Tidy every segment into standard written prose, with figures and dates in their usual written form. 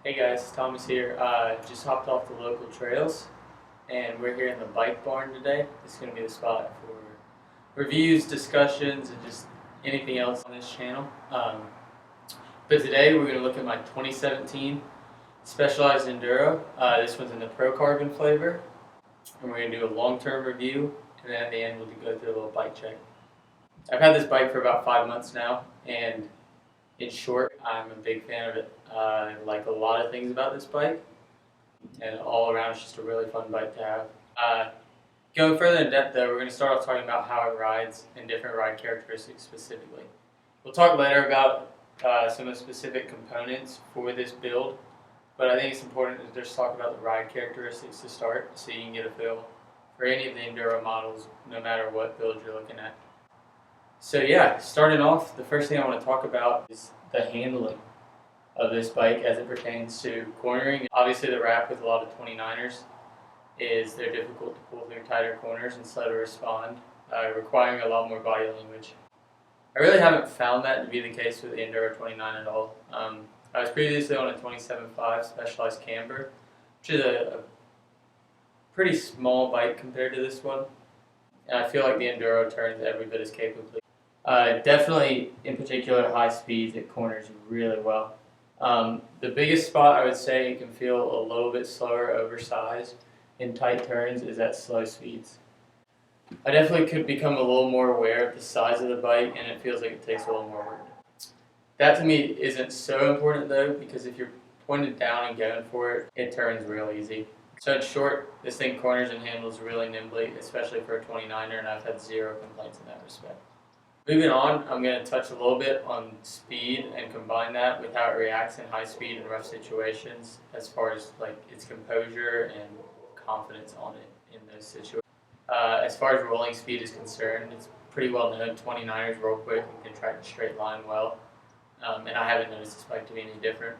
Hey guys, Thomas here. Just hopped off the local trails and we're here in the bike barn today. This is going to be the spot for reviews, discussions, and just anything else on this channel. But today we're going to look at my 2017 Specialized Enduro. This one's in the Pro Carbon flavor, and we're going to do a long-term review, and then at the end we'll go through a little bike check. I've had this bike for about 5 months now, and in short, I'm a big fan of it. I like a lot of things about this bike, and all around it's just a really fun bike to have. Going further in depth though, we're going to start off talking about how it rides and different ride characteristics specifically. We'll talk later about some of the specific components for this build, but I think it's important to just talk about the ride characteristics to start so you can get a feel for any of the Enduro models, no matter what build you're looking at. So yeah, starting off, the first thing I want to talk about is the handling of this bike as it pertains to cornering. Obviously the rap with a lot of 29ers is they're difficult to pull through tighter corners and slow to respond, requiring a lot more body language. I really haven't found that to be the case with the Enduro 29 at all. I was previously on a 27.5 Specialized Camber, which is a pretty small bike compared to this one, and I feel like the Enduro turns every bit as capably. Definitely, in particular, high speeds, it corners really well. The biggest spot I would say you can feel a little bit slower, oversized in tight turns is at slow speeds. I definitely could become a little more aware of the size of the bike, and it feels like it takes a little more work. That to me isn't so important though, because if you're pointed down and going for it, it turns real easy. So in short, this thing corners and handles really nimbly, especially for a 29er, and I've had zero complaints in that respect. Moving on, I'm going to touch a little bit on speed and combine that with how it reacts in high speed and rough situations as far as like its composure and confidence on it in those situations. As far as rolling speed is concerned, it's pretty well known 29ers roll quick and can track a straight line well, and I haven't noticed this bike to be any different.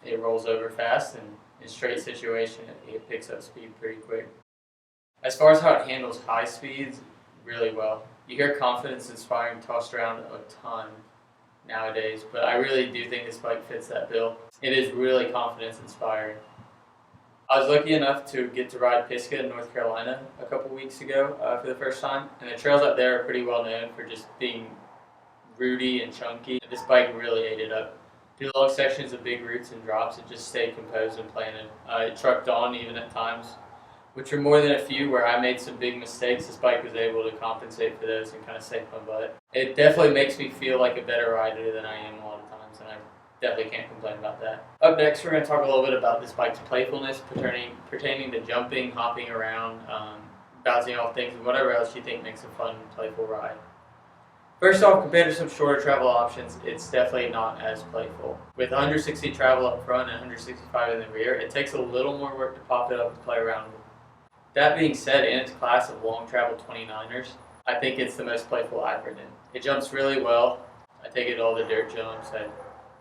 It rolls over fast, and in straight situation it picks up speed pretty quick. As far as how it handles high speeds, really well. You hear confidence inspiring tossed around a ton nowadays, but I really do think this bike fits that bill. It is really confidence inspiring. I was lucky enough to get to ride Pisgah in North Carolina a couple weeks ago for the first time, and the trails up there are pretty well known for just being rooty and chunky. This bike really ate it up. Through long sections of big roots and drops, it just stayed composed and planted. It trucked on even at times, which were more than a few where I made some big mistakes. This bike was able to compensate for those and kind of save my butt. It definitely makes me feel like a better rider than I am a lot of times, and I definitely can't complain about that. Up next, we're going to talk a little bit about this bike's playfulness pertaining to jumping, hopping around, bouncing off things, and whatever else you think makes a fun, playful ride. First off, compared to some shorter travel options, it's definitely not as playful. With 160 travel up front and 165 in the rear, it takes a little more work to pop it up and play around with. That being said, in its class of long travel 29ers, I think it's the most playful I've ridden. It jumps really well. I take it all the dirt jumps.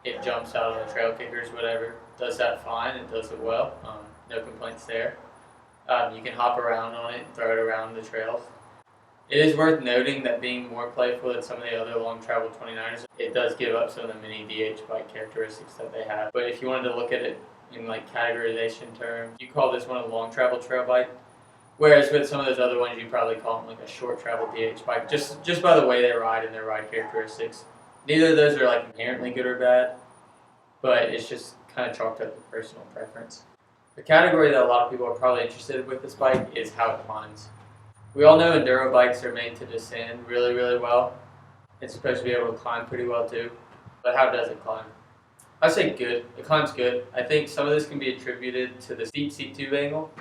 It jumps out on the trail kickers, whatever. Does that fine. It does it well. No complaints there. You can hop around on it and throw it around the trails. It is worth noting that being more playful than some of the other long travel 29ers, it does give up some of the mini DH bike characteristics that they have. But if you wanted to look at it in like categorization terms, you call this one a long travel trail bike. Whereas with some of those other ones, you probably call them like a short travel DH bike, just by the way they ride and their ride characteristics. Neither of those are like inherently good or bad, but it's just kind of chalked up to personal preference. The category that a lot of people are probably interested with this bike is how it climbs. We all know enduro bikes are made to descend really, really well. It's supposed to be able to climb pretty well too, but how does it climb? I say good. It climbs good. I think some of this can be attributed to the steep seat tube angle.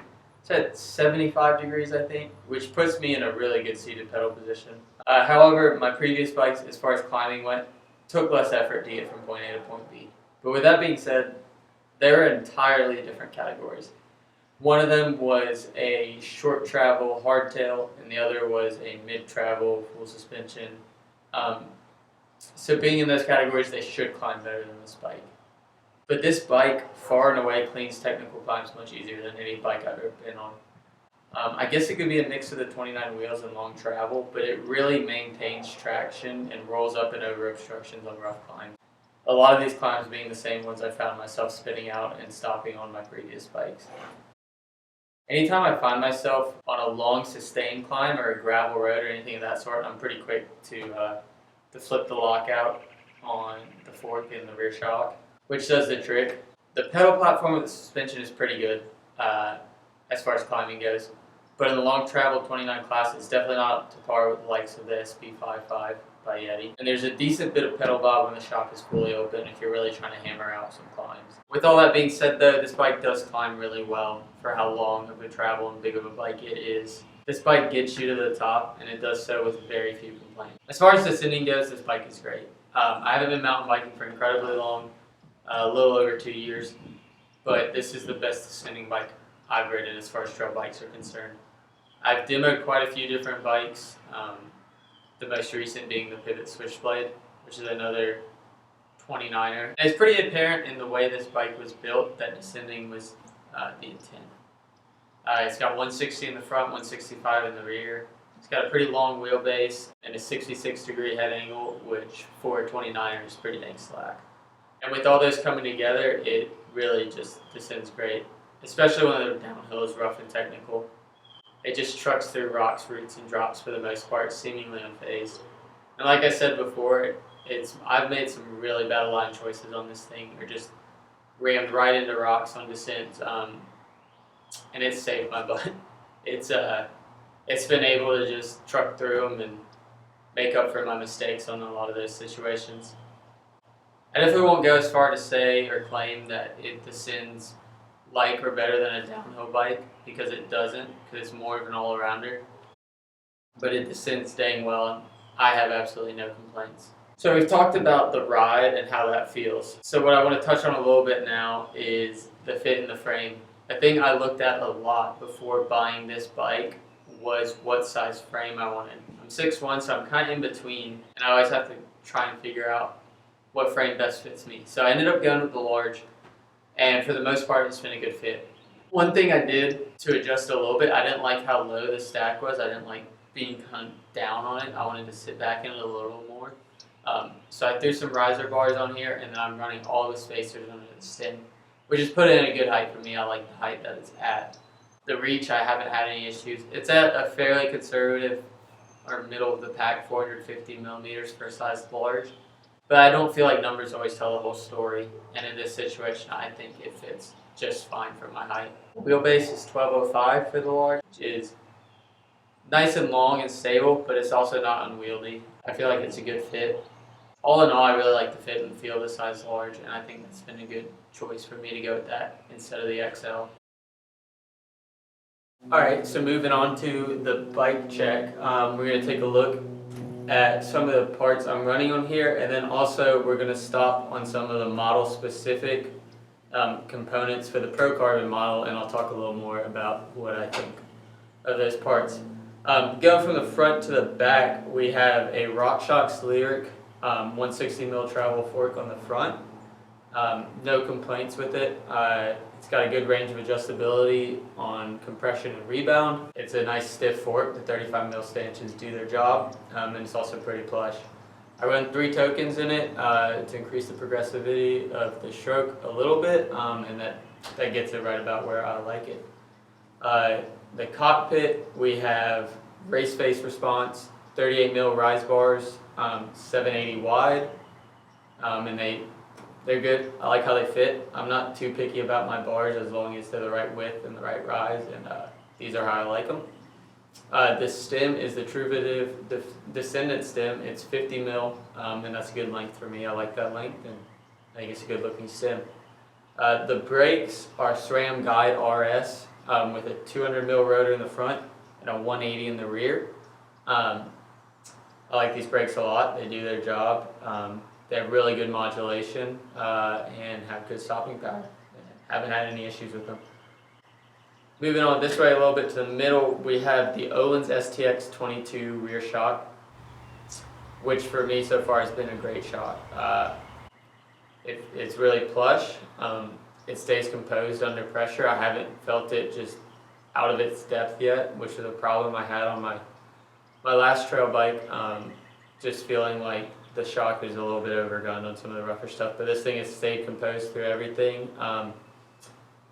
It's at 75 degrees, I think, which puts me in a really good seated pedal position. However, my previous bikes, as far as climbing went, took less effort to get from point A to point B. But with that being said, they're entirely different categories. One of them was a short travel hardtail, and the other was a mid travel full suspension. So being in those categories, they should climb better than this bike. But this bike far and away cleans technical climbs much easier than any bike I've ever been on. I guess it could be a mix of the 29 wheels and long travel, but it really maintains traction and rolls up and over obstructions on rough climbs. a lot of these climbs being the same ones I found myself spinning out and stopping on my previous bikes. Anytime I find myself on a long sustained climb or a gravel road or anything of that sort, I'm pretty quick to flip the lockout on the fork in the rear shock, which does the trick. The pedal platform with the suspension is pretty good as far as climbing goes, but in the long travel 29 class, it's definitely not up to par with the likes of the SB55 by Yeti. And there's a decent bit of pedal bob when the shock is fully open if you're really trying to hammer out some climbs. With all that being said though, this bike does climb really well for how long of a travel and big of a bike it is. This bike gets you to the top, and it does so with very few complaints. As far as descending goes, this bike is great. I haven't been mountain biking for incredibly long, a little over 2 years, but this is the best descending bike I've ridden as far as trail bikes are concerned. I've demoed quite a few different bikes, the most recent being the Pivot Switchblade, which is another 29er. And it's pretty apparent in the way this bike was built that descending was the intent. It's got 160 in the front, 165 in the rear. It's got a pretty long wheelbase and a 66-degree head angle, which for a 29er is pretty dang slack. And with all those coming together, it really just descends great, especially when the downhill is rough and technical. It just trucks through rocks, roots, and drops for the most part, seemingly unfazed. And like I said before, I've made some really bad line choices on this thing, or just rammed right into rocks on descents, and it's saved my butt. It's been able to just truck through them and make up for my mistakes on a lot of those situations. I definitely won't go as far to say or claim that it descends like or better than a downhill bike, because it doesn't, because it's more of an all-arounder. But it descends dang well, and I have absolutely no complaints. So we've talked about the ride and how that feels. So what I want to touch on a little bit now is the fit in the frame. A thing I looked at a lot before buying this bike was what size frame I wanted. I'm 6'1", so I'm kind of in between, and I always have to try and figure out what frame best fits me. So I ended up going with the large, and for the most part, it's been a good fit. One thing I did to adjust a little bit, I didn't like how low the stack was. I didn't like being kind of down on it. I wanted to sit back in it a little more. So I threw some riser bars on here, and then I'm running all the spacers under the stem, which is put in a good height for me. I like the height that it's at. The reach, I haven't had any issues. It's at a fairly conservative, or middle of the pack, 450 millimeters for a size large. But I don't feel like numbers always tell the whole story. And in this situation, I think it fits just fine for my height. Wheelbase is 1205 for the large, which is nice and long and stable, but it's also not unwieldy. I feel like it's a good fit. All in all, I really like the fit and feel of the size large, and I think that's been a good choice for me to go with that instead of the XL. Alright, so moving on to the bike check, we're going to take a look at some of the parts I'm running on here, and then also we're going to stop on some of the model specific components for the Pro Carbon model, and I'll talk a little more about what I think of those parts. Going from the front to the back, we have a RockShox Lyric 160mm travel fork on the front. No complaints with it. It's got a good range of adjustability on compression and rebound. It's a nice stiff fork. The 35mm stanchions do their job, and it's also pretty plush. I run 3 tokens in it to increase the progressivity of the stroke a little bit, and that gets it right about where I like it. The cockpit, we have race face response, 38mm rise bars, 780 wide, and they're good. I like how they fit. I'm not too picky about my bars as long as they're the right width and the right rise, and these are how I like them. The stem is the Truvative Descendant stem. It's 50mm, and that's a good length for me. I like that length, and I think it's a good looking stem. The brakes are SRAM Guide RS with a 200mm rotor in the front and a 180 in the rear. I like these brakes a lot. They do their job. They have really good modulation and have good stopping power. Haven't had any issues with them. Moving on this way a little bit to the middle, we have the Öhlins STX22 rear shock, which for me so far has been a great shock. It's really plush. It stays composed under pressure. I haven't felt it just out of its depth yet, which is a problem I had on my last trail bike. just feeling like the shock is a little bit overgunned on some of the rougher stuff, but this thing has stayed composed through everything. And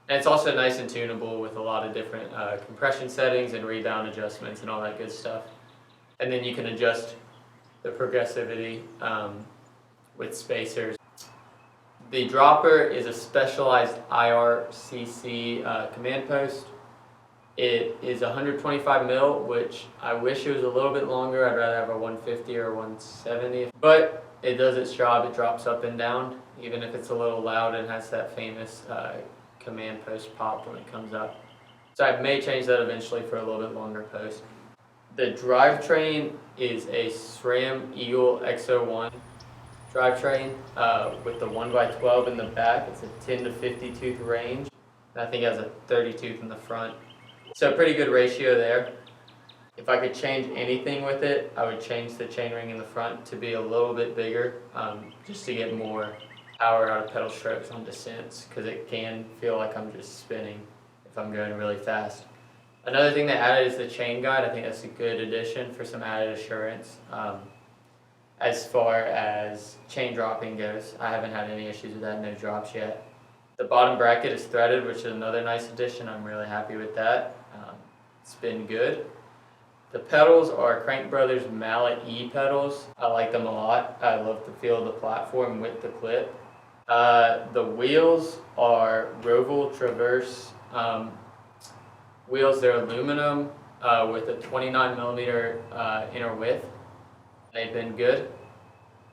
it's also nice and tunable with a lot of different compression settings and rebound adjustments and all that good stuff. And then you can adjust the progressivity with spacers. The dropper is a Specialized IRCC command post. It is 125 mil, which I wish it was a little bit longer. I'd rather have a 150 or 170, but it does its job. It drops up and down, even if it's a little loud and has that famous command post pop when it comes up. So I may change that eventually for a little bit longer post. The drivetrain is a SRAM Eagle X01 drivetrain with the 1x12 in the back. It's a 10 to 50 tooth range. And I think it has a 30 tooth in the front. So pretty good ratio there. If I could change anything with it, I would change the chainring in the front to be a little bit bigger, just to get more power out of pedal strokes on descents, because it can feel like I'm just spinning if I'm going really fast. Another thing they added is the chain guide. I think that's a good addition for some added assurance. As far as chain dropping goes, I haven't had any issues with that, no drops yet. The bottom bracket is threaded, which is another nice addition. I'm really happy with that. It's been good. The pedals are Crank Brothers Mallet E pedals. I like them a lot. I love the feel of the platform with the clip. The wheels are Roval Traverse wheels. They're aluminum with a 29 millimeter inner width. They've been good.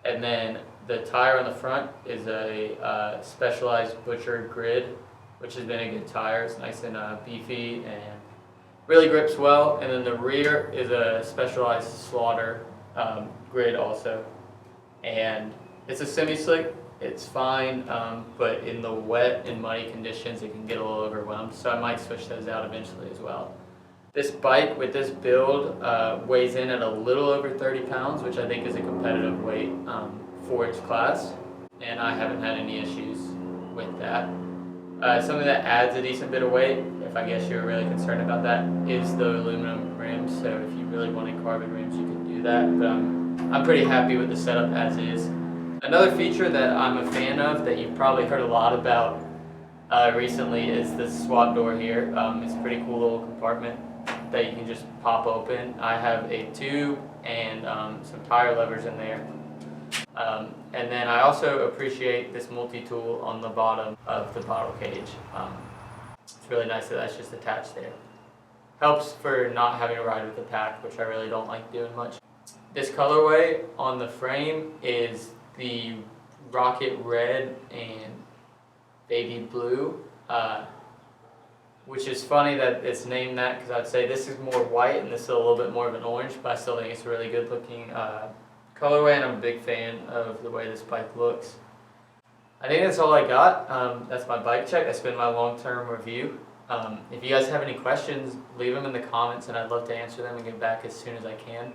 And then the tire on the front is a Specialized Butcher Grid, which has been a good tire. It's nice and beefy and really grips well. And then the rear is a Specialized Slaughter grid also. And it's a semi-slick. It's fine, but in the wet and muddy conditions, it can get a little overwhelmed. So I might switch those out eventually as well. This bike with this build weighs in at a little over 30 pounds, which I think is a competitive weight for its class. And I haven't had any issues with that. Something that adds a decent bit of weight, if I guess you're really concerned about that, is the aluminum rims. So if you really wanted carbon rims, you can do that. But I'm pretty happy with the setup as is. Another feature that I'm a fan of that you've probably heard a lot about recently is this swap door here. It's a pretty cool little compartment that you can just pop open. I have a tube and some tire levers in there. And then I also appreciate this multi-tool on the bottom of the bottle cage. It's really nice that that's just attached there. Helps for not having to ride with the pack, which I really don't like doing much. This colorway on the frame is the rocket red and baby blue, which is funny that it's named that, because I'd say this is more white and this is a little bit more of an orange, but I still think it's a really good looking colorway, and I'm a big fan of the way this bike looks. I think that's all I got. That's my bike check. That's been my long-term review. If you guys have any questions, leave them in the comments and I'd love to answer them and get back as soon as I can.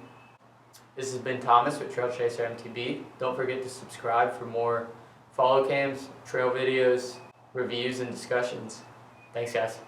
This has been Thomas with Trail Chaser MTB. Don't forget to subscribe for more follow cams, trail videos, reviews, and discussions. Thanks, guys.